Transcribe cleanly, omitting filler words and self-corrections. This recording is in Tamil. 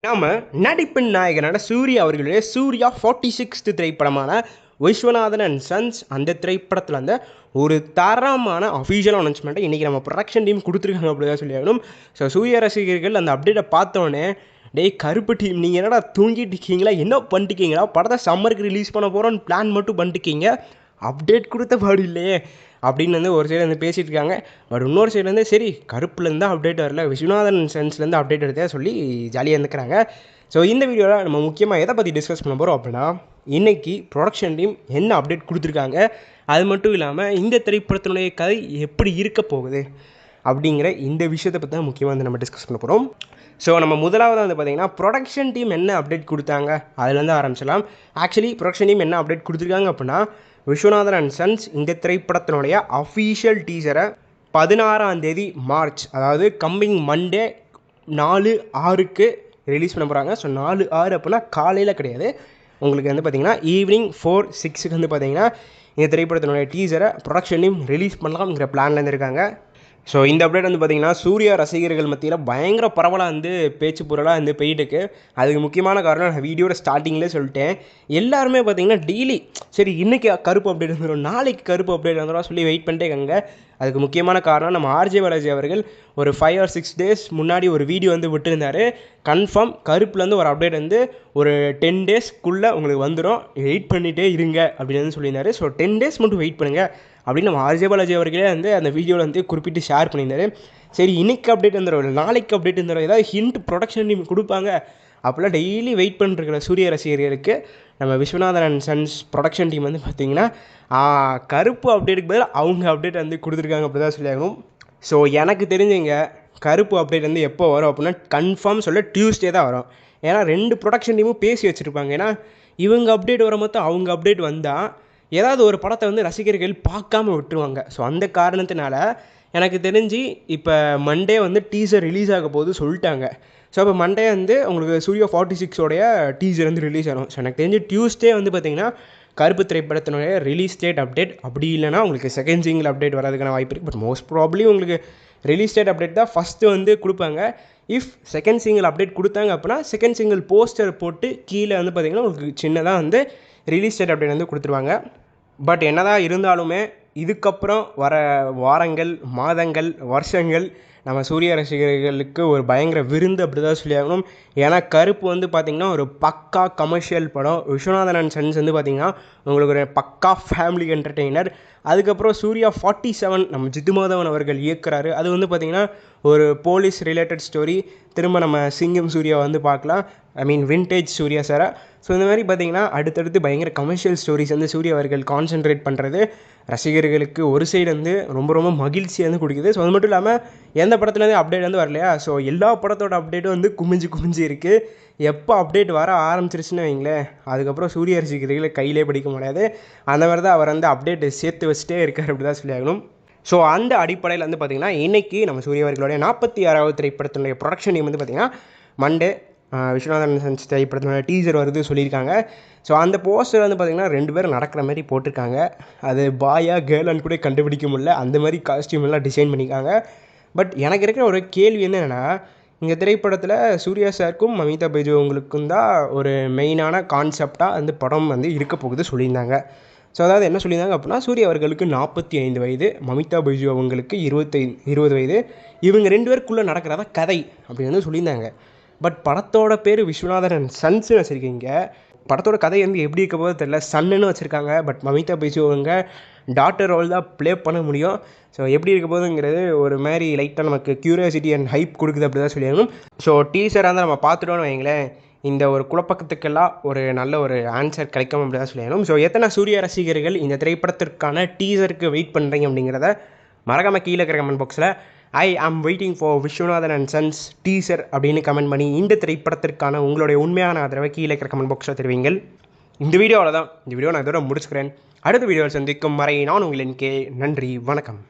நாம நடிப்பின் நாயகனான சூர்யா அவர்களுடைய சூர்யா 46th திரைப்படமான விஸ்வநாதன் அண்ட் சன்ஸ் அந்த திரைப்படத்தில் அந்த ஒரு தரமான அஃபீஷியல் அனௌன்ஸ்மெண்ட்டை இன்றைக்கி நம்ம ப்ரொடக்ஷன் டீம் கொடுத்துருக்காங்க அப்படி தான் சொல்லியாகணும். ஸோ சூர்யா ரசிகர்கள் அந்த அப்டேட்டை பார்த்தோன்னே டேய் கருப்பு டீம் நீங்கள் என்னடா தூங்கிட்டு இருக்கீங்களா, என்ன பண்ணிட்டுருக்கீங்களா, படத்தை சம்மருக்கு ரிலீஸ் பண்ண போகிறோன்னு பிளான் மட்டும் பண்ணிட்டுருக்கீங்க, அப்டேட் கொடுத்த பாடு இல்லையே அப்படின்னு வந்து ஒரு சைடு வந்து பேசிகிட்டு இருக்காங்க. பட் இன்னொரு சைடு வந்து சரி கருப்புலேருந்து தான் அப்டேட் வரல, விஸ்வநாதன் சென்ஸ்லேருந்து அப்டேட் எடுத்தே சொல்லி ஜாலியாக இருந்துக்கிறாங்க. ஸோ இந்த வீடியோவில் நம்ம முக்கியமாக எதை பற்றி டிஸ்கஸ் பண்ண போகிறோம் அப்படின்னா, இன்றைக்கி ப்ரொடக்ஷன் டீம் என்ன அப்டேட் கொடுத்துருக்காங்க, அது மட்டும் இல்லாமல் இந்த திரைப்படத்தினுடைய கதை எப்படி இருக்க போகுது அப்படிங்கிற இந்த விஷயத்தை பற்றி தான் முக்கியமாக வந்து நம்ம டிஸ்கஸ் பண்ண போகிறோம். ஸோ நம்ம முதலாவது வந்து பார்த்திங்கன்னா ப்ரொடக்ஷன் டீம் என்ன அப்டேட் கொடுத்தாங்க அதுலேருந்து ஆரம்பிச்சிடலாம். ஆக்சுவலி ப்ரொடக்ஷன் டீம் என்ன அப்டேட் கொடுத்துருக்காங்க அப்படின்னா, விஸ்வநாதன் அண்ட் சன்ஸ் இந்த திரைப்படத்தினுடைய அஃபீஷியல் டீசரை 16ஆம் தேதி மார்ச், அதாவது கம்மிங் மண்டே 4/6க்கு ரிலீஸ் பண்ண போகிறாங்க. ஸோ 4/6 அப்படின்னா காலையில் கிடையாது, உங்களுக்கு வந்து பார்த்திங்கன்னா ஈவினிங் 4-6க்கு வந்து பார்த்திங்கன்னா இந்த திரைப்படத்தினுடைய டீசரை ப்ரொடக்ஷன் டீம் ரிலீஸ் பண்ணலாம்ங்கிற பிளான்லேருந்து இருக்காங்க. ஸோ இந்த அப்டேட் வந்து பார்த்திங்கன்னா சூர்யா ரசிகர்கள் மத்தியில் பயங்கர பரவலாக வந்து பேச்சு பொருளாக வந்து போயிட்டுருக்கு. அதுக்கு முக்கியமான காரணம் நான் வீடியோட ஸ்டார்டிங்லேயே சொல்லிட்டேன். எல்லாருமே பார்த்திங்கன்னா டெய்லி சரி இன்றைக்கி கருப்பு அப்டேட் வந்துடும், நாளைக்கு கருப்பு அப்டேட் வந்துடும் சொல்லி வெயிட் பண்ணிட்டே இருக்காங்க. அதுக்கு முக்கியமான காரணம் நம்ம ஆர்ஜே பாலாஜி அவர்கள் ஒரு 5 or 6 days முன்னாடி ஒரு வீடியோ வந்து விட்டுருந்தார். கன்ஃபார்ம் கருப்புலேருந்து ஒரு அப்டேட் வந்து ஒரு 10 daysக்குள்ளே உங்களுக்கு வந்துடும், வெயிட் பண்ணிகிட்டே இருங்க அப்படின்னு சொல்லியிருந்தார். ஸோ 10 days மட்டும் வெயிட் பண்ணுங்கள் அப்படின்னு நம்ம ஆர்ஜே பாலாஜி அவர்களே வந்து அந்த வீடியோவில் வந்து குறிப்பிட்டு ஷேர் பண்ணியிருந்தார். சரி இன்னைக்கு அப்டேட் வந்துடும், நாளைக்கு அப்டேட் வந்துடும், ஏதாவது ஹிண்ட் ப்ரொடக்ஷன் டீம் கொடுப்பாங்க அப்படிலாம் டெய்லி வெயிட் பண்ணிருக்கிற சூரிய ரசிகர்களுக்கு நம்ம Viswanathan and sons production team வந்து பார்த்திங்கன்னா கருப்பு அப்டேட்டுக்கு பதில் அவங்க அப்டேட் வந்து கொடுத்துருக்காங்க அப்படி தான் சொல்லியாகணும். ஸோ எனக்கு தெரிஞ்சுங்க கருப்பு அப்டேட் வந்து எப்போ வரும் அப்படின்னா கன்ஃபார்ம் சொல்ல டியூஸ்டே தான் வரும். ஏன்னா 2 ப்ரொடக்ஷன் டீமும் பேசி வச்சுருப்பாங்க. ஏன்னா இவங்க அப்டேட் வர மொத்தம் அவங்க அப்டேட் வந்தால் ஏதாவது ஒரு படத்தை வந்து ரசிகர்கள் பார்க்காம விட்டுருவாங்க. ஸோ அந்த காரணத்தினால எனக்கு தெரிஞ்சு இப்போ மண்டே வந்து டீசர் ரிலீஸ் ஆக போது சொல்லிட்டாங்க. ஸோ இப்போ மண்டே வந்து உங்களுக்கு சூர்யா 46ஓடைய டீசர் வந்து ரிலீஸ் ஆகும். ஸோ எனக்கு தெரிஞ்சு டியூஸ்டே வந்து பார்த்திங்கன்னா கருப்பு திரைப்படத்தினுடைய ரிலீஸ் டேட் அப்டேட், அப்படி இல்லைனா உங்களுக்கு செகண்ட் சிங்கிள் அப்டேட் வரதுக்கான வாய்ப்பு இருக்குது. பட் மோஸ்ட் ப்ராப்ளி உங்களுக்கு ரிலீஸ் டேட் அப்டேட் தான் ஃபஸ்ட்டு வந்து கொடுப்பாங்க. இஃப் செகண்ட் சிங்கிள் அப்டேட் கொடுத்தாங்க அப்படின்னா செகண்ட் சிங்கிள் போஸ்டர் போட்டு கீழே வந்து பார்த்திங்கன்னா உங்களுக்கு சின்னதாக வந்து ரிலீஸ் டேட் அப்டேட் வந்து கொடுத்துருவாங்க. பட் என்னதான் இருந்தாலுமே இதுக்கப்புறம் வர வாரங்கள், மாதங்கள், வருஷங்கள் நம்ம சூர்யா ரசிகர்களுக்கு ஒரு பயங்கர விருந்து அப்படி தான் சொல்லியாகணும். ஏன்னா கருப்பு வந்து பார்த்திங்கன்னா ஒரு பக்கா கமர்ஷியல் படம். விஸ்வநாதன் அண்ட் சன்ஸ் வந்து பார்த்திங்கன்னா உங்களுக்கு ஒரு பக்கா ஃபேமிலி என்டர்டெய்னர். அதுக்கப்புறம் சூர்யா 47 நம்ம ஜித்து மாதவன் அவர்கள் இயக்குறாரு. அது வந்து பார்த்திங்கன்னா ஒரு போலீஸ் ரிலேட்டட் ஸ்டோரி. திரும்ப நம்ம சிங்கம் சூர்யா வந்து பார்க்கலாம், வின்டேஜ் சூர்யா சாரை. ஸோ இந்த மாதிரி பார்த்திங்கன்னா அடுத்தடுத்து பயங்கர கமர்ஷியல் ஸ்டோரிஸ் வந்து சூர்யா அவர்கள் கான்சென்ட்ரேட் பண்ணுறது ரசிகர்களுக்கு ஒரு சைடு வந்து ரொம்ப ரொம்ப மகிழ்ச்சியை வந்து கொடுக்குது. ஸோ அது மட்டும் இல்லாமல் எந்த படத்துலேருந்து அப்டேட் வந்து வரலையா, ஸோ எல்லா படத்தோட அப்டேட்டும் வந்து குமிஞ்சு இருக்குது. எப்போ அப்டேட் வர ஆரம்பிச்சிருச்சுன்னு வைங்களேன், அதுக்கப்புறம் சூர்யா ரசிகர்களை கையிலே படிக்க முடியாது. அந்த மாதிரி தான் அவர் வந்து அப்டேட் சேர்த்து வச்சுட்டே இருக்கார் அப்படி தான் சொல்லியாகணும். ஸோ அந்த அடிப்படையில் வந்து பார்த்திங்கன்னா இன்றைக்கி நம்ம சூர்யா அவர்களுடைய 46வது திரைப்படத்தினுடைய ப்ரொடக்ஷன் டீம் வந்து பார்த்திங்கன்னா மண்டே விஸ்வநாதன் சன்ஸ் திரைப்படத்தினுடைய டீசர் வருது சொல்லியிருக்காங்க. ஸோ அந்த போஸ்டர் வந்து பார்த்திங்கன்னா 2 பேரும் நடக்கிற மாதிரி போட்டிருக்காங்க. அது பாயா கேர்ளான்னு கூட கண்டுபிடிக்க முடியல, அந்த மாதிரி காஸ்டியூம் எல்லாம் டிசைன் பண்ணியிருக்காங்க. பட் எனக்கு இருக்கிற ஒரு கேள்வி என்னென்னா, இந்த திரைப்படத்தில் சூர்யா சாருக்கும் மமிதா பைஜுவங்களுக்கும் தான் ஒரு மெயினான கான்செப்டாக அந்த படம் வந்து இருக்க போகுது சொல்லியிருந்தாங்க. ஸோ அதாவது என்ன சொல்லியிருந்தாங்க அப்படின்னா, சூர்யா அவர்களுக்கு 45 வயது, மமிதா பைஜு அவங்களுக்கு 20 வயது, இவங்க 2 பேருக்குள்ளே நடக்கிறதா கதை அப்படின்னு வந்து சொல்லியிருந்தாங்க. பட் படத்தோட பேர் விஸ்வநாதன் அண்ட் சன்ஸ்னு வச்சுருக்கீங்க, படத்தோட கதை வந்து எப்படி இருக்க போது தெரியல. சன்னுன்னு வச்சுருக்காங்க, பட் மமிதா பைஜு அவங்க டாட்டர் ரோல் தான் ப்ளே பண்ண முடியும். ஸோ எப்படி இருக்க போதுங்கிறது ஒரு மாதிரி லைட்டாக நமக்கு க்யூரியாசிட்டி அண்ட் ஹைப் கொடுக்குது அப்படி தான் சொல்லிடணும். ஸோ டீசராக இருந்தால் நம்ம பார்த்துட்டோன்னு வைங்களேன், இந்த ஒரு குழப்பத்துக்கெல்லாம் ஒரு நல்ல ஒரு ஆன்சர் கிடைக்கும் அப்படி தான் சொல்லிடணும். ஸோ எத்தனை சூர்யா ரசிகர்கள் இந்த திரைப்படத்திற்கான டீசருக்கு வெயிட் பண்ணுறீங்க அப்படிங்கிறத மறக்காமல் கீழே இருக்கிற கமெண்ட் பாக்ஸில் I am waiting for Viswanathan and sons teaser அப்படின்னு கமெண்ட் பண்ணி இந்த திரைப்படத்திற்கான உங்களுடைய உண்மையான ஆதரவை கீழே இருக்கிற கமெண்ட் பாக்ஸில் தெரிவிங்கள். இந்த வீடியோவில் தான் இந்த வீடியோ நான் இதோட முடிச்சுக்கிறேன். அடுத்த வீடியோவில் சந்திக்கும் வரை நான் உங்களின் கே. நன்றி, வணக்கம்.